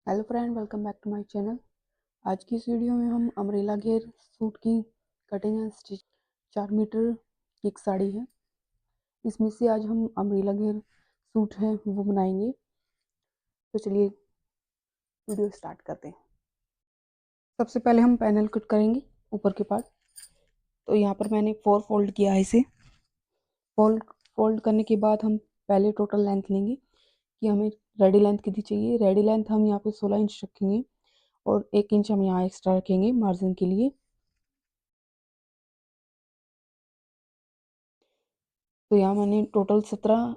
Hello friend, welcome back to my channel. आज की इस वीडियो में हम अम्ब्रेला घेर सूट की कटिंग एंड स्टिच 4 मीटर की एक साड़ी है। इसमें से आज हम अम्ब्रेला घेर सूट है वो बनाएंगे। तो चलिए वीडियो स्टार्ट करते हैं। सबसे पहले हम पैनल कट करेंगे ऊपर के पार्ट। तो यहाँ पर मैंने 4 फोल्ड किया है इसे। फोल्ड फोल्ड करने के बाद हम पहले टोटल लेंथ लेंगे कि हमें रेडी लेंथ कितनी चाहिए। रेडी लेंथ हम यहाँ पे 16 इंच रखेंगे और 1 इंच हम यहाँ एक्स्ट्रा रखेंगे मार्जिन के लिए। तो यहाँ मैंने टोटल 17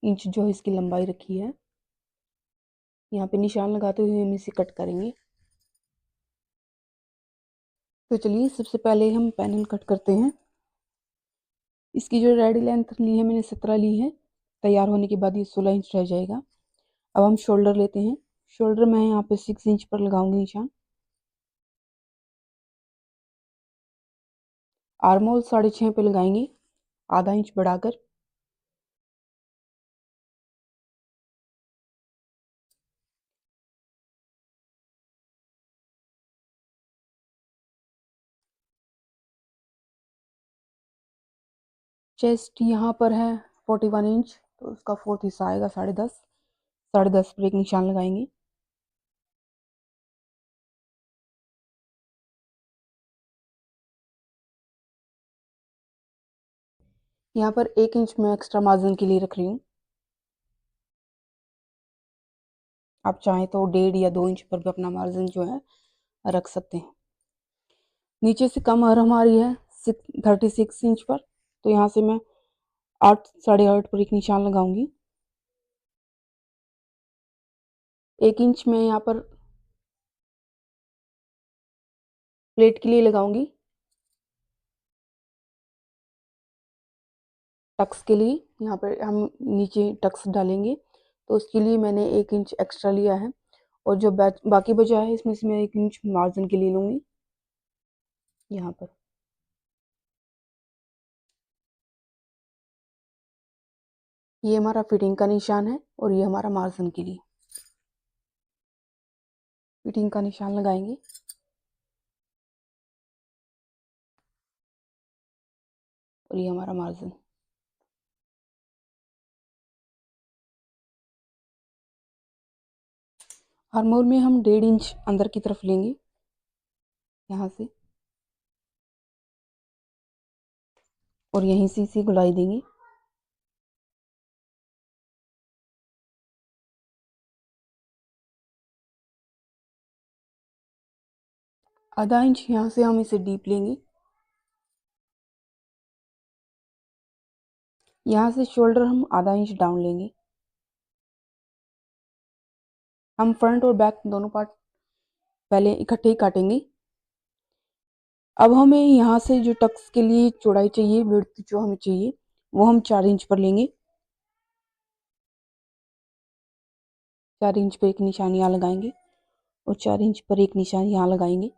इंच जो है इसकी लंबाई रखी है। यहाँ पे निशान लगाते हुए हम इसे कट करेंगे। तो चलिए सबसे पहले हम पैनल कट करते हैं। इसकी जो रेडी लेंथ ली है मैंने 17 ली है। तैयार होने के बाद ये 16 इंच रह जाएगा। अब हम शोल्डर लेते हैं। शोल्डर मैं यहाँ पे 6 इंच पर लगाऊंगी निशान। आर्मोल 6.5 पे लगाएंगे, आधा इंच बढ़ाकर। चेस्ट यहाँ पर है 41 इंच, तो उसका फोर्थ हिस्सा आएगा 10.5। 10.5 पर एक निशान लगाएंगे। यहाँ पर 1 इंच मैं एक्स्ट्रा मार्जिन के लिए रख रही हूँ। आप चाहें तो 1.5 या 2 इंच पर भी अपना मार्जिन जो है रख सकते हैं। नीचे से कम और हमारी है 36 इंच पर। तो यहाँ से मैं 8 8.5 पर एक निशान लगाऊंगी। 1 इंच में यहाँ पर प्लेट के लिए लगाऊंगी, टक्स के लिए। यहाँ पर हम नीचे टक्स डालेंगे, तो उसके लिए मैंने 1 इंच एक्स्ट्रा लिया है। और जो बाकी बचा है इसमें से मैं 1 इंच मार्जिन के लिए लूँगी यहाँ पर। ये हमारा फिटिंग का निशान है और ये हमारा मार्जिन के लिए। फिटिंग का निशान लगाएंगे और ये हमारा मार्जिन। आर्मोल में हम 1.5 इंच अंदर की तरफ लेंगे यहाँ से, और यहीं से इसे गुलाई देंगे। आधा इंच यहाँ से हम इसे डीप लेंगे। यहाँ से शोल्डर हम आधा इंच डाउन लेंगे। हम फ्रंट और बैक दोनों पार्ट पहले इकट्ठे ही काटेंगे। अब हमें यहाँ से जो टक्स के लिए चौड़ाई चाहिए, विड्थ जो हमें चाहिए, वो हम 4 इंच पर लेंगे। 4 इंच पर एक निशान यहाँ लगाएंगे और 4 इंच पर एक निशान यहाँ लगाएंगे।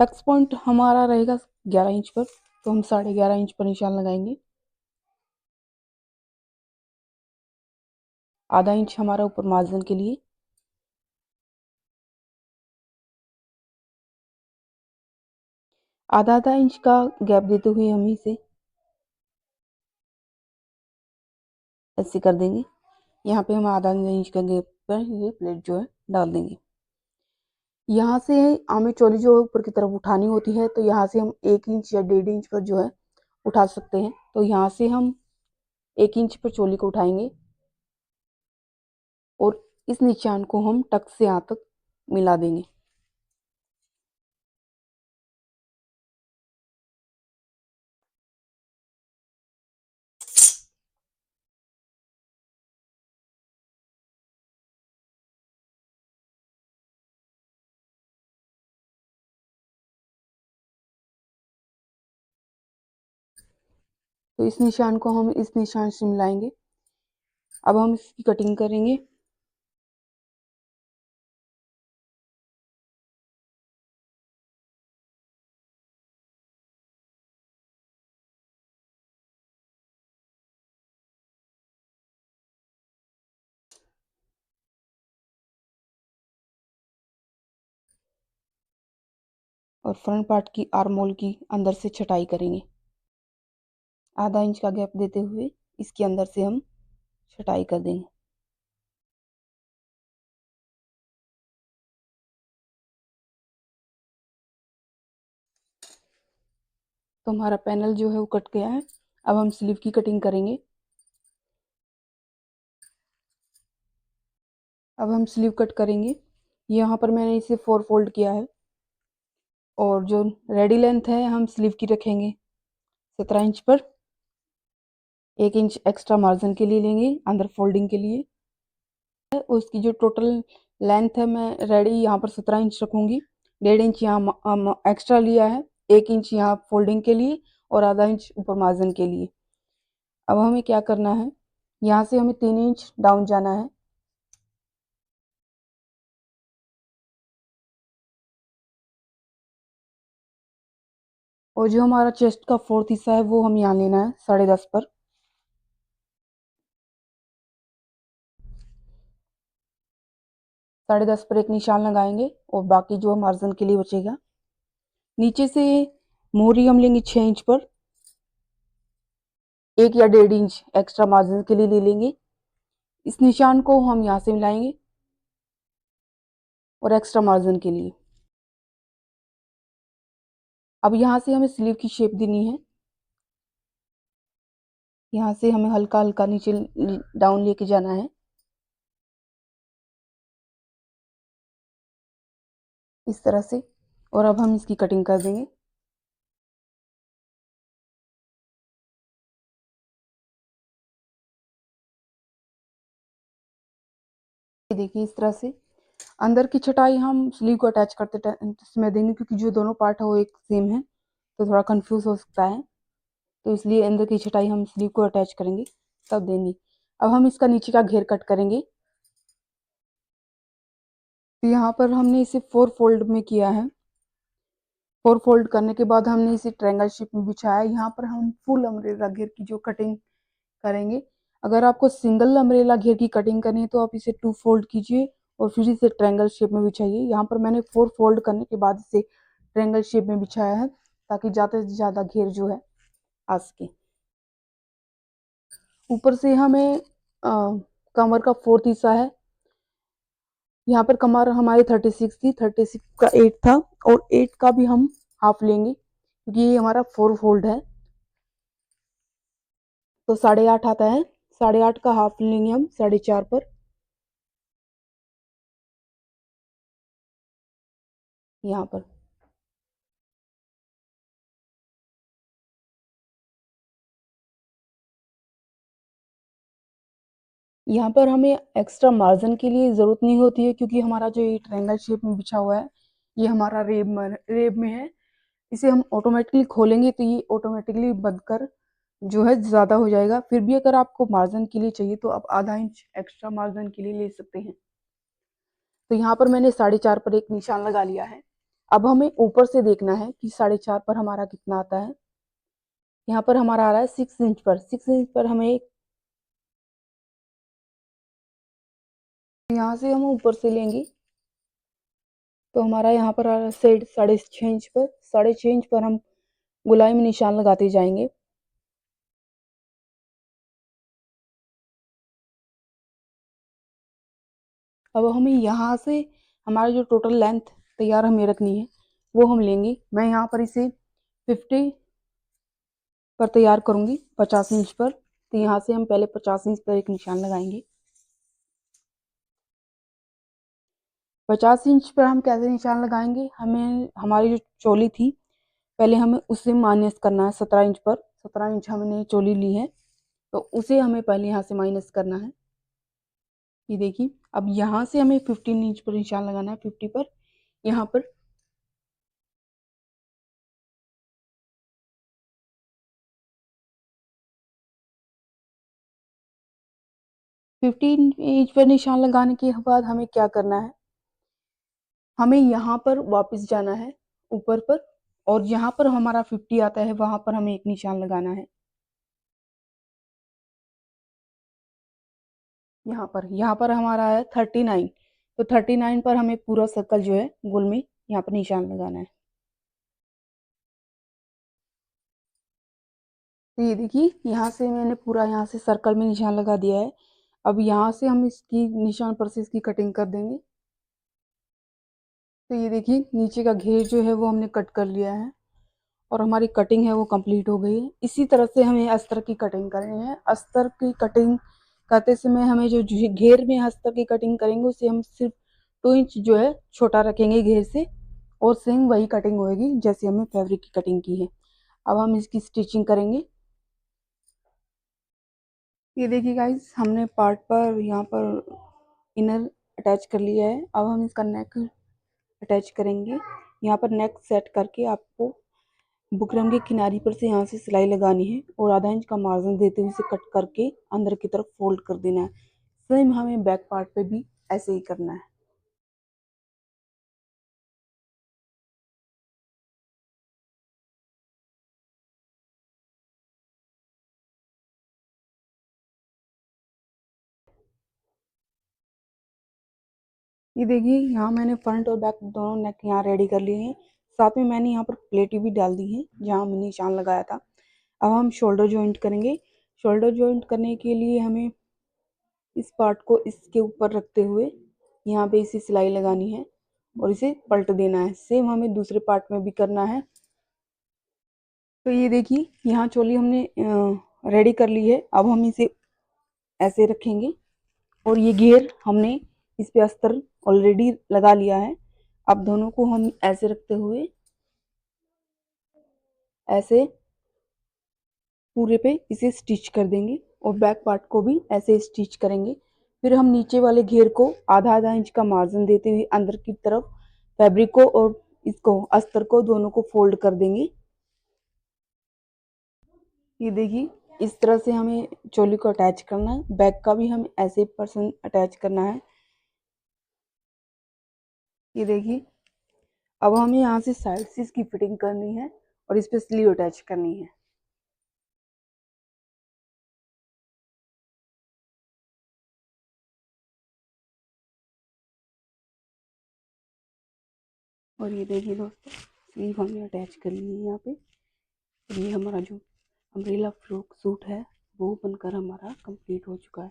टक्स पॉइंट हमारा रहेगा 11 इंच पर, तो हम 11.5 इंच पर निशान लगाएंगे। आधा इंच हमारा ऊपर मार्जिन के लिए। आधा आधा इंच का गैप देते हुए हम इसे ऐसे कर देंगे। यहाँ पे हम आधा इंच का गैप पर ये प्लेट जो है डाल देंगे। यहाँ से हमें चोली जो ऊपर की तरफ उठानी होती है, तो यहाँ से हम 1 इंच या 1.5 इंच पर जो है उठा सकते हैं। तो यहाँ से हम 1 इंच पर चोली को उठाएंगे और इस निशान को हम टक से यहाँ तक मिला देंगे। तो इस निशान को हम इस निशान से मिलाएंगे। अब हम इसकी कटिंग करेंगे। और फ्रंट पार्ट की आर्म होल की अंदर से छटाई करेंगे। आधा इंच का गैप देते हुए इसके अंदर से हम छटाई कर देंगे। तो हमारा पैनल जो है वो कट गया है। अब हम स्लीव की कटिंग करेंगे। अब हम स्लीव कट करेंगे। यहाँ पर मैंने इसे 4 फोल्ड किया है और जो रेडी लेंथ है हम स्लीव की रखेंगे 17 इंच पर। 1 इंच एक्स्ट्रा मार्जिन के लिए लेंगे अंदर फोल्डिंग के लिए। उसकी जो टोटल लेंथ है मैं रेडी यहाँ पर 17 इंच रखूँगी। 1.5 इंच यहाँ एक्स्ट्रा लिया है, 1 इंच यहाँ फोल्डिंग के लिए और आधा इंच ऊपर मार्जिन के लिए। अब हमें क्या करना है, यहाँ से हमें 3 इंच डाउन जाना है। और जो हमारा चेस्ट का 4th हिस्सा है वो हम यहाँ लेना है 10.5 पर। साढ़े दस पर एक निशान लगाएंगे और बाकी जो मार्जिन के लिए बचेगा। नीचे से मोहरी हम लेंगे 6 इंच पर। 1 या 1.5 इंच एक्स्ट्रा मार्जिन के लिए ले लेंगे। इस निशान को हम यहाँ से मिलाएंगे और एक्स्ट्रा मार्जिन के लिए। अब यहाँ से हमें स्लीव की शेप देनी है। यहाँ से हमें हल्का हल्का नीचे डाउन लेके जाना है इस तरह से। और अब हम इसकी कटिंग कर देंगे। देखिए इस तरह से अंदर की छटाई हम स्लीव को अटैच करते समय देंगे, क्योंकि जो दोनों पार्ट है वो एक सेम है तो थोड़ा कंफ्यूज हो सकता है। तो इसलिए अंदर की छटाई हम स्लीव को अटैच करेंगे तब देंगे। अब हम इसका नीचे का घेर कट करेंगे। तो यहाँ पर हमने इसे 4 फोल्ड में किया है। 4 फोल्ड करने के बाद हमने इसे ट्रायंगल शेप में बिछाया। यहाँ पर हम फुल अम्ब्रेला घेर की जो कटिंग करेंगे। अगर आपको सिंगल अम्ब्रेला घेर की कटिंग करनी है तो आप इसे 2 फोल्ड कीजिए और फिर इसे ट्रायंगल शेप में बिछाइए। यहाँ पर मैंने 4 फोल्ड करने के बाद इसे ट्रायंगल शेप में बिछाया है ताकि ज़्यादा से ज़्यादा घेर जो है आ सके। ऊपर से हमें कमर का 4th हिस्सा है। यहाँ पर कमर हमारी 36 थी, 36 का 8 था और 8 का भी हम हाफ लेंगे क्योंकि ये हमारा 4 फोल्ड है तो 8.5 आता है। 8.5 का हाफ लेंगे हम 4.5 पर। यहाँ पर यहाँ पर हमें एक्स्ट्रा मार्जिन के लिए ज़रूरत नहीं होती है, क्योंकि हमारा जो ये ट्रायंगल शेप में बिछा हुआ है ये हमारा रेब में है। इसे हम ऑटोमेटिकली खोलेंगे तो ये ऑटोमेटिकली बंधकर जो है ज़्यादा हो जाएगा। फिर भी अगर आपको मार्जिन के लिए चाहिए तो आप आधा इंच एक्स्ट्रा मार्जिन के लिए ले सकते हैं। तो यहाँ पर मैंने 4.5 पर एक निशान लगा लिया है। अब हमें ऊपर से देखना है कि 4.5 पर हमारा कितना आता है। यहाँ पर हमारा आ रहा है 6 इंच पर। 6 इंच पर हमें यहाँ से हम ऊपर से लेंगे तो हमारा यहाँ पर आ रहा है साइड 6.5 इंच पर। 6.5 इंच पर हम गोलाई में निशान लगाते जाएंगे। अब हमें यहाँ से हमारा जो टोटल लेंथ तैयार हमें रखनी है वो हम लेंगे। मैं यहाँ पर इसे 50 पर तैयार करूँगी, 50 इंच पर। तो यहाँ से हम पहले 50 इंच पर एक निशान लगाएंगे। 50 इंच पर हम कैसे निशान लगाएंगे, हमें हमारी जो चोली थी पहले हमें उसे माइनस करना है 17 इंच पर। 17 इंच हमने चोली ली है तो उसे हमें पहले यहाँ से माइनस करना है। ये देखिए अब यहाँ से हमें 15 इंच पर निशान लगाना है, 50 पर। यहाँ पर 15 इंच पर निशान लगाने के बाद हमें क्या करना है, हमें यहाँ पर वापस जाना है ऊपर पर और यहाँ पर हमारा 50 आता है वहां पर हमें एक निशान लगाना है। यहाँ पर हमारा है 39। तो 39 पर हमें पूरा सर्कल जो है गोल में यहाँ पर निशान लगाना है। तो ये देखिए यहाँ से मैंने पूरा यहाँ से सर्कल में निशान लगा दिया है। अब यहाँ से हम इसकी निशान पर से इसकी कटिंग कर देंगे। तो ये देखिए नीचे का घेर जो है वो हमने कट कर लिया है और हमारी कटिंग है वो कंप्लीट हो गई है। इसी तरह से हमें अस्तर की कटिंग करनी है। अस्तर की कटिंग करते समय हमें जो घेर में अस्तर की कटिंग करेंगे उसे हम सिर्फ 2 इंच जो है छोटा रखेंगे घेर से, और सेम वही कटिंग होगी जैसे हमने फैब्रिक की कटिंग की है। अब हम इसकी स्टिचिंग करेंगे। ये देखिए गाइस, हमने पार्ट पर यहाँ पर इनर अटैच कर लिया है। अब हम इसका नेक अटैच करेंगे। यहाँ पर नेक सेट करके आपको बुकरम के किनारी पर से यहाँ से सिलाई लगानी है और आधा इंच का मार्जिन देते हुए इसे कट करके अंदर की तरफ फोल्ड कर देना है। सेम हमें बैक पार्ट पे भी ऐसे ही करना है। ये देखिए यहाँ मैंने फ्रंट और बैक दोनों नेक यहाँ रेडी कर लिए हैं। साथ में मैंने यहाँ पर प्लेटें भी डाल दी हैं जहाँ मैंने निशान लगाया था। अब हम शोल्डर जॉइंट करेंगे। शोल्डर जॉइंट करने के लिए हमें इस पार्ट को इसके ऊपर रखते हुए यहाँ पे इसी सिलाई लगानी है और इसे पलट देना है। सेम हमें दूसरे पार्ट में भी करना है। तो ये देखिए यहाँ चोली हमने रेडी कर ली है। अब हम इसे ऐसे रखेंगे और ये घेर हमने इस पे अस्तर ऑलरेडी लगा लिया है। अब दोनों को हम ऐसे रखते हुए ऐसे पूरे पे इसे स्टिच कर देंगे और बैक पार्ट को भी ऐसे स्टिच करेंगे। फिर हम नीचे वाले घेर को आधा आधा इंच का मार्जिन देते हुए अंदर की तरफ फैब्रिक को और इसको अस्तर को दोनों को फोल्ड कर देंगे। ये देखिए इस तरह से हमें चोली को अटैच करना है। बैक का भी हमें ऐसे पर्सन अटैच करना है। ये देखिए अब हमें यहाँ से साइड से इसकी फिटिंग करनी है और इस पे स्लीव अटैच करनी है। और ये देखिए दोस्तों, स्लीव हमने अटैच कर ली है यहाँ पे। और ये हमारा जो अम्ब्रेला फ्रॉक सूट है वो बनकर हमारा कंप्लीट हो चुका है।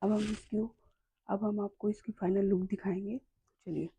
अब हम आपको इसकी फाइनल लुक दिखाएंगे। चलिए।